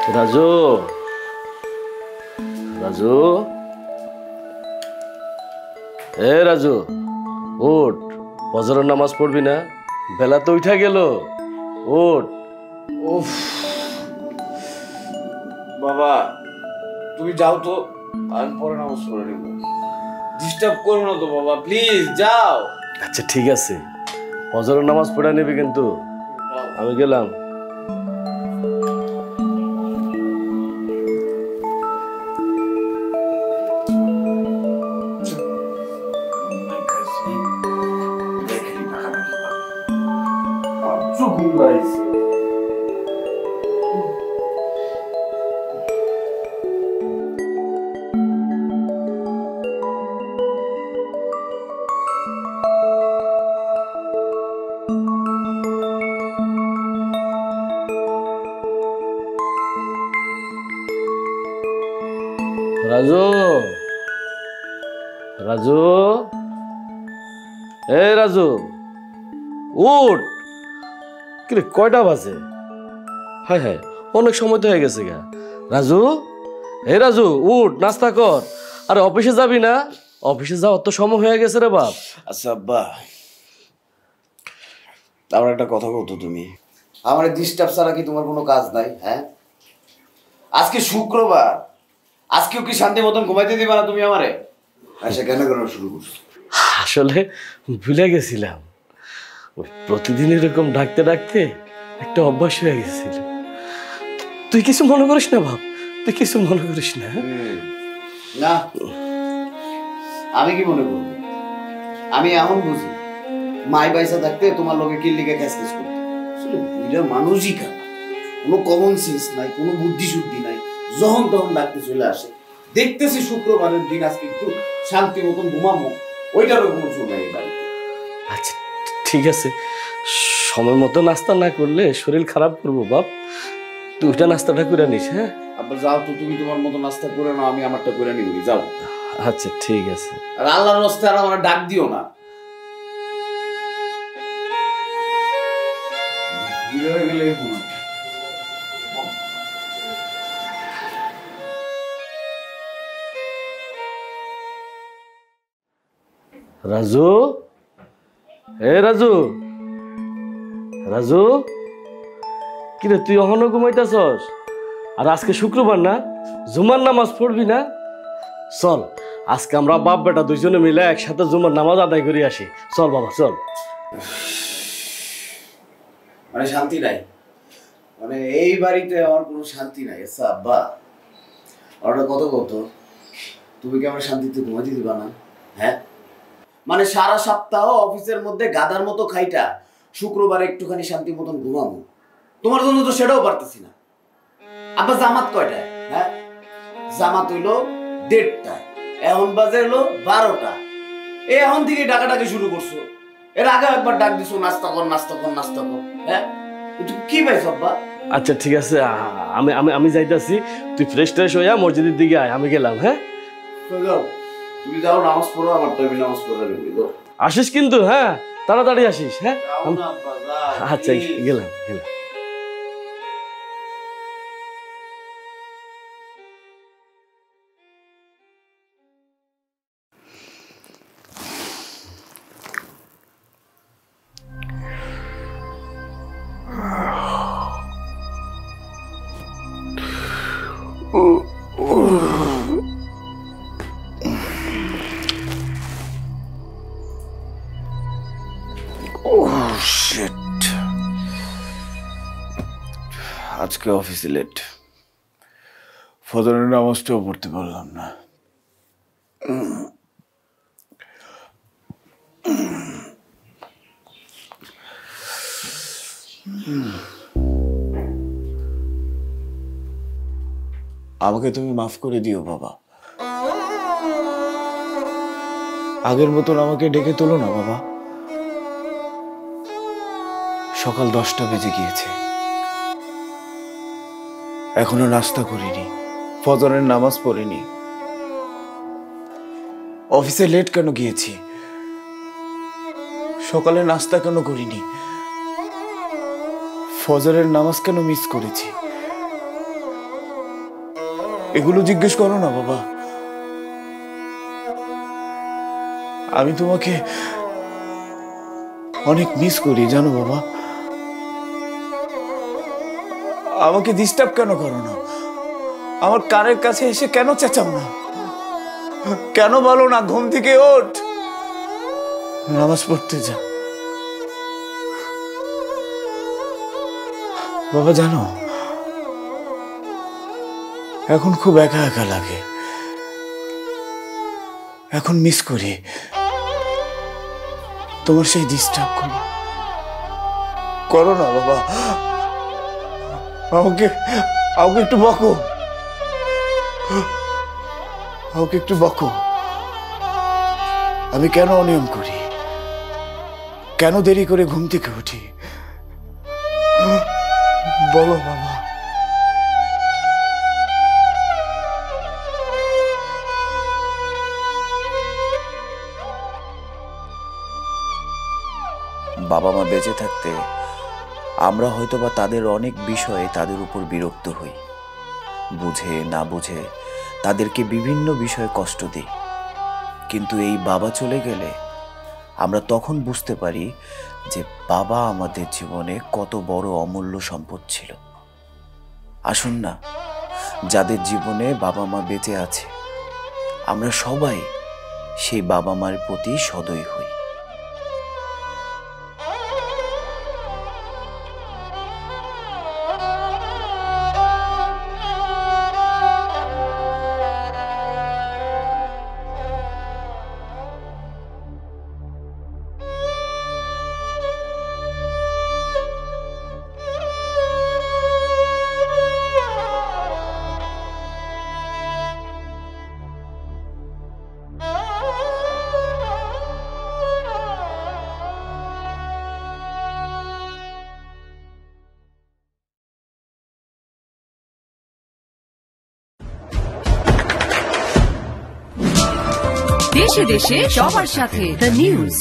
রাজু, রাজু, রাজু, ওঠ। ফজরের নামাজ পড়বি না? বেলা তো উঠা গেল, ওঠ। উফ বাবা, তুমি যাও তো, আমি পরে নামাজ পড়ে নিব। ডিস্টার্ব করো না তো বাবা, প্লিজ যাও। আচ্ছা ঠিক আছে, ফজরের নামাজ পড়ে নিবি কিন্তু। আমি গেলাম। রাজু, রাজু, রাজু, উঠ। কিরে কয়টা বাজে? হায় হায়, অনেক সময় তো হয়ে গেছে গা। রাজু, রাজু, উঠ, নাস্তা কর। আরে অফিসে যাবি না? অফিসে যাওয়ার তো সময় হয়ে গেছে রে বাপ। আচ্ছা আব্বা, আমার একটা কথা বলতো, তুমি আমার ডিস্টার্ব ছাড়া কি তোমার কোনো কাজ নাই? হ্যাঁ, আজকে শুক্রবার, আজকেও কি শান্তি মতন ঘুমাইতে দিবা না তুমি আমারে? আচ্ছা, কেন কেন শুরু করছো? আসলে ভুলে গেছিলাম, ওই প্রতিদিন এরকম ডাকতে ডাকতে একটা অভ্যাস হয়ে গেছিল। তুই কিছু মনে করিস না বাপ, তুই কিছু মনে করিস না। না, আমি কি মনে করবো? আমি এমন বুঝি মাই পয়সা থাকতে তোমার লোকে কিল্লিকে খ্যাসখ্যাস করতে। আসলে বুড়া মানুষই খারাপ, কোনো কমন সেন্স নাই, কোনো বুদ্ধি শুদ্ধি নাই, যখন তখন ডাকতে চলে আসে। দেখতেছি শুক্রবারের দিন আজকে একটু শান্তি মতন ঘুমামো, ওইটারও কোনো চোখ নাই বাড়িতে। আচ্ছা ঠিক আছে, সময় মতো নাস্তা না করলে শরীর খারাপ করবো বাপ। তুই ওইটা নাস্তাটা করে নিস। হ্যাঁ আবার যাও তো, তুমি তোমার মতো নাস্তা করে নাও, আমি আমারটা করে নিবি, যাও। আচ্ছা ঠিক আছে। আর আল্লাহর রাস্তায় আর আমার ডাক দিও না। রাজু, রাজু, রাজু, কিরে তুই এখনো ঘুমাইতেছস? আর আজকে শুক্রবার না, জুমার নামাজ পড়বি না? চল আজকে আমরা বাপ বেটা দুইজনে মিলে একসাথে জুমার নামাজ আদায় করে আসি। চল বাবা চল। মানে শান্তি নাই, মানে এই বাড়িতে আমার কোনো শান্তি নাই। আচ্ছা আব্বা, আর কত কত, তুমি কি আমার শান্তিতে ঘুমাতে দিবা না? হ্যাঁ, মানে সারা সপ্তাহ অফিসের মধ্যে গাদার মতো খাইটা শুক্রবারে একটুখানি শান্তি মতন ঘুমাবো, তোমার জন্য তো সেটাও পারতেছি না। আব্বা জামাত কয়টায়? হ্যাঁ, জামাত হইলো 1:30টায়, এখন বাজে হলো 12টা। এখন থেকে ডাকাডাকি শুরু করছো, এর আগে একবার ডাক দিছো নাস্তা কর নাস্তা কর নাস্তা কর। হ্যাঁ, কি পাইছো আব্বা? আচ্ছা ঠিক আছে, আমি আমি আমি যাইতাছি, তুই ফ্রেশ ট্রেশ হইয়া মসজিদের দিকে আয়, আমি গেলাম। হ্যাঁ যাও, তুমি যাও নামাজ পড়ো, আমার টাইমে নামাজ পড়া রইল। আসিস কিন্তু, হ্যাঁ তাড়াতাড়ি আসিস। হ্যাঁ আচ্ছা গেলাম গেলাম। আজকে অফিসে লেট, ফজরের নামাজটাও পড়তে পারলাম না। আমাকে তুমি মাফ করে দিও বাবা, আগের মতন আমাকে ডেকে তোলো না বাবা। সকাল 10টা বেজে গিয়েছে, এখনো নাস্তা করিনি, ফজরের নামাজ পড়িনি, অফিসে লেট কেন গিয়েছি, সকালে নাস্তা কেন করিনি, ফজরের নামাজ কেন মিস করেছি? এগুলো জিজ্ঞেস করো না বাবা। আমি তোমাকে অনেক মিস করি জানো বাবা। আমাকে ডিস্টার্ব কেন করো না? আমার কানের কাছে এসে কেন চেঁচাও না? কেন বলো না ঘুম থেকে ওঠ, নামাজ পড়তে যা? বাবা জানো, এখন খুব একা একা লাগে। এখন মিস করি তোমার সেই ডিস্টার্ব করো না বাবা। আমাকে আমাকে একটু বকো, আমাকে একটু বকো। আমি কেন অনিয়ম করি, কেন দেরি করে ঘুম থেকে উঠি, বলো বাবা। বাবা মা বেঁচে থাকতে আমরা হয়তোবা তাদের অনেক বিষয়ে তাদের উপর বিরক্ত হই, বুঝে না বুঝে তাদেরকে বিভিন্ন বিষয়ে কষ্ট দিই। কিন্তু এই বাবা চলে গেলে আমরা তখন বুঝতে পারি যে বাবা আমাদের জীবনে কত বড় অমূল্য সম্পদ ছিল। আসুন না, যাদের জীবনে বাবা মা বেঁচে আছে আমরা সবাই সেই বাবা মার প্রতি সদয় হই। দেশে দেশে সবার সাথে দ্য নিউজ।